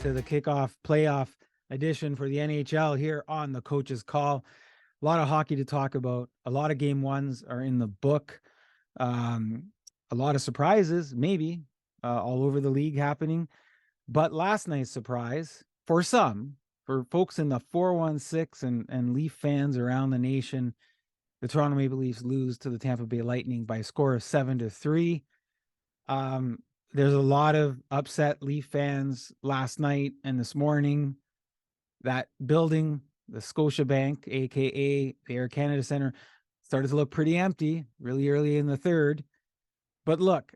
to the kickoff playoff edition for the NHL here on the Coach's Call. A lot of hockey to talk about. A lot of game ones are in the book. A lot of surprises, maybe, all over the league happening. But last night's surprise, for some, for folks in the 416 and Leaf fans around the nation, the Toronto Maple Leafs lose to the Tampa Bay Lightning by a score of 7-3. There's a lot of upset Leaf fans last night and this morning. That building, the Scotiabank, aka the Air Canada Center, started to look pretty empty really early in the third. But look,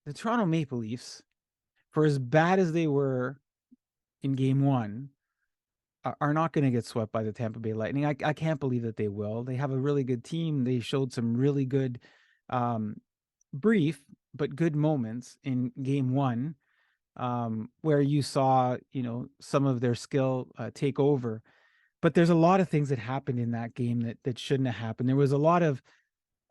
the Toronto Maple Leafs, for as bad as they were in game one, are not going to get swept by the Tampa Bay Lightning. I can't believe that they will. They have a really good team. They showed some really good, brief but good moments in game one, where you saw, some of their skill take over. But there's a lot of things that happened in that game that shouldn't have happened. There was a lot of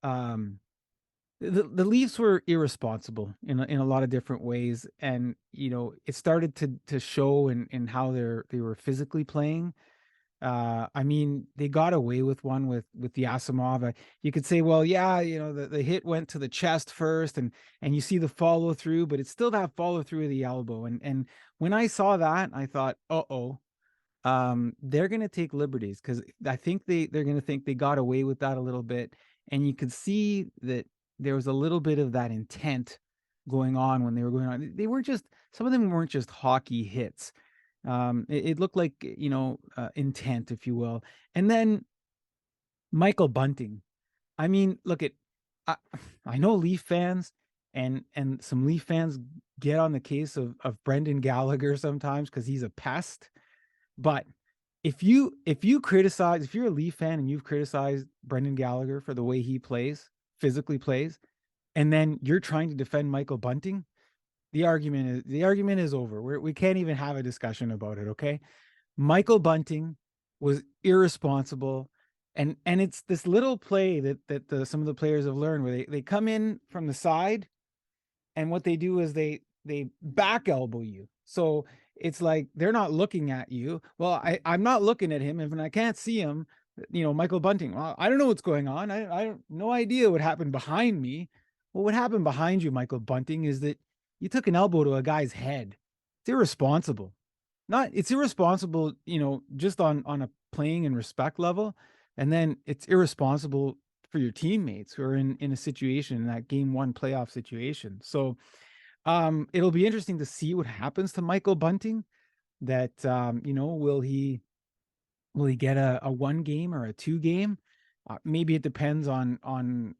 the Leafs were irresponsible in a lot of different ways, and it started to show in how they were physically playing. I mean, they got away with one with the Asimov. You could say, well, yeah, the hit went to the chest first, and you see the follow through, but it's still that follow through of the elbow. And when I saw that, I thought, they're gonna take liberties, because I think they're gonna think they got away with that a little bit, and you could see that there was a little bit of that intent going on when they were going on. They were just, some of them weren't just hockey hits. It looked like, intent, if you will. And then Michael Bunting. I mean, look at, I know Leaf fans and some Leaf fans get on the case of Brendan Gallagher sometimes because he's a pest. But if you're a Leaf fan and you've criticized Brendan Gallagher for the way he physically plays, and then you're trying to defend Michael Bunting, the argument is over. We can't even have a discussion about it. Okay. Michael Bunting was irresponsible. And it's this little play that some of the players have learned, where they come in from the side, and what they do is they back elbow you. So it's like, they're not looking at you. Well, I'm not looking at him, and I can't see him, Michael Bunting. Well, I don't know what's going on. I have no idea what happened behind me. Well, what happened behind you, Michael Bunting, is that you took an elbow to a guy's head. It's irresponsible. It's irresponsible, just on a playing and respect level. And then it's irresponsible for your teammates who are in a situation, in that game one playoff situation. So it'll be interesting to see what happens to Michael Bunting. That will he get a 1 game or a 2 game? Maybe it depends on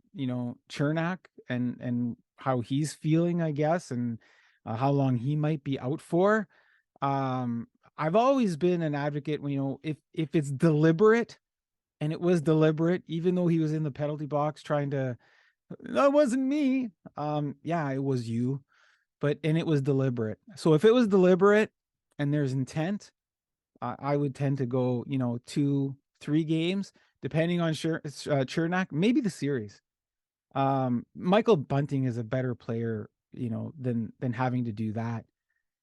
Chernak and how he's feeling, I guess, and how long he might be out for. I've always been an advocate, if it's deliberate, and it was deliberate, even though he was in the penalty box trying to, that wasn't me. Yeah, it was you, and it was deliberate. So if it was deliberate and there's intent, I would tend to go, 2-3 games, depending on Chernak, maybe the series. Michael Bunting is a better player, than having to do that.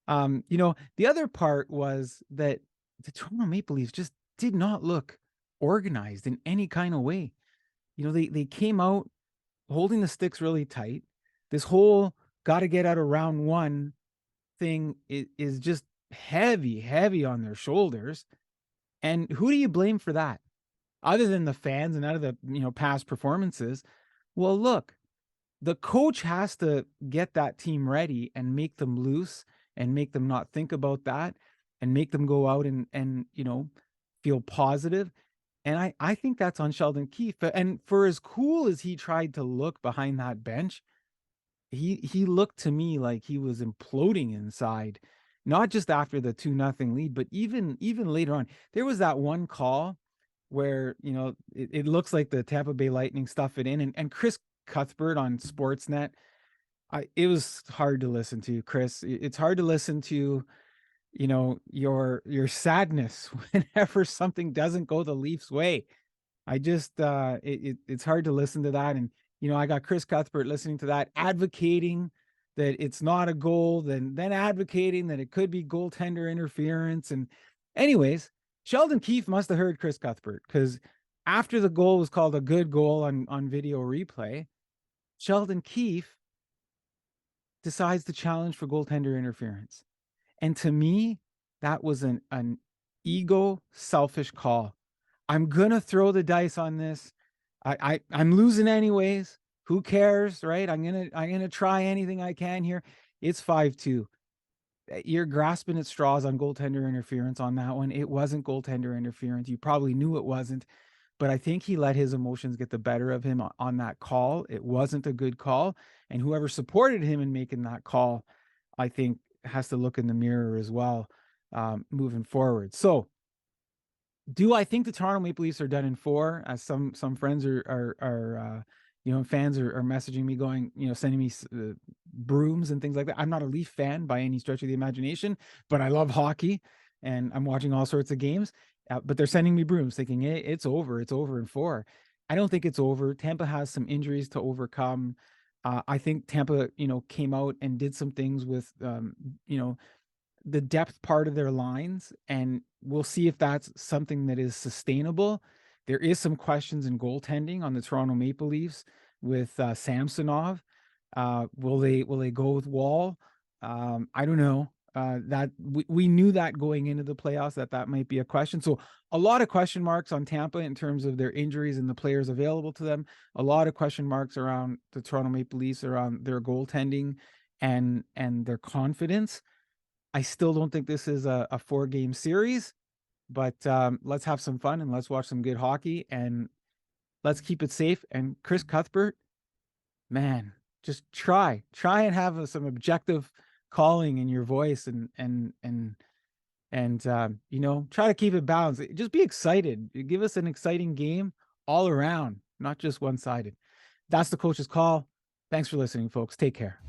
The other part was that the Toronto Maple Leafs just did not look organized in any kind of way. They came out holding the sticks really tight. This whole got to get out of round one thing is just heavy on their shoulders. And who do you blame for that? Other than the fans and out of the, past performances? Well, look, the coach has to get that team ready and make them loose and make them not think about that and make them go out and feel positive. And I think that's on Sheldon Keefe. And for as cool as he tried to look behind that bench, he looked to me like he was imploding inside, not just after the 2-0 lead, but even later on. There was that one call where, it looks like the Tampa Bay Lightning stuff it in, and Chris Cuthbert on Sportsnet, it was hard to listen to, Chris. It's hard to listen to, your sadness whenever something doesn't go the Leafs way. I just, it's hard to listen to that. And, I got Chris Cuthbert listening to that, advocating that it's not a goal, then advocating that it could be goaltender interference. And anyways, Sheldon Keefe must have heard Chris Cuthbert, because after the goal was called a good goal on video replay, Sheldon Keefe decides to challenge for goaltender interference. And to me, that was an ego selfish call. I'm gonna throw the dice on this. I'm losing anyways. Who cares, right? I'm gonna try anything I can here. It's 5-2. You're grasping at straws on goaltender interference on that one. It wasn't goaltender interference. You probably knew it wasn't, but I think he let his emotions get the better of him on that call. It wasn't a good call, and whoever supported him in making that call, I think, has to look in the mirror as well, moving forward. So, do I think the Toronto Maple Leafs are done in 4? As some friends are fans are messaging me, going, sending me brooms and things like that. I'm not a Leaf fan by any stretch of the imagination, but I love hockey and I'm watching all sorts of games. But they're sending me brooms, thinking, hey, it's over in 4. I don't think it's over. Tampa has some injuries to overcome. I think Tampa, came out and did some things with, the depth part of their lines, and we'll see if that's something that is sustainable. There is some questions in goaltending on the Toronto Maple Leafs with Samsonov. Will they go with Wall? I don't know. That we knew that going into the playoffs that might be a question. So a lot of question marks on Tampa in terms of their injuries and the players available to them. A lot of question marks around the Toronto Maple Leafs, around their goaltending and their confidence. I still don't think this is a 4-game series, but let's have some fun and let's watch some good hockey and let's keep it safe. And Chris Cuthbert, man, just try and have some objective calling in your voice and try to keep it balanced. Just be excited. Give us an exciting game all around, not just one-sided. That's the coach's call. Thanks for listening, folks. Take care.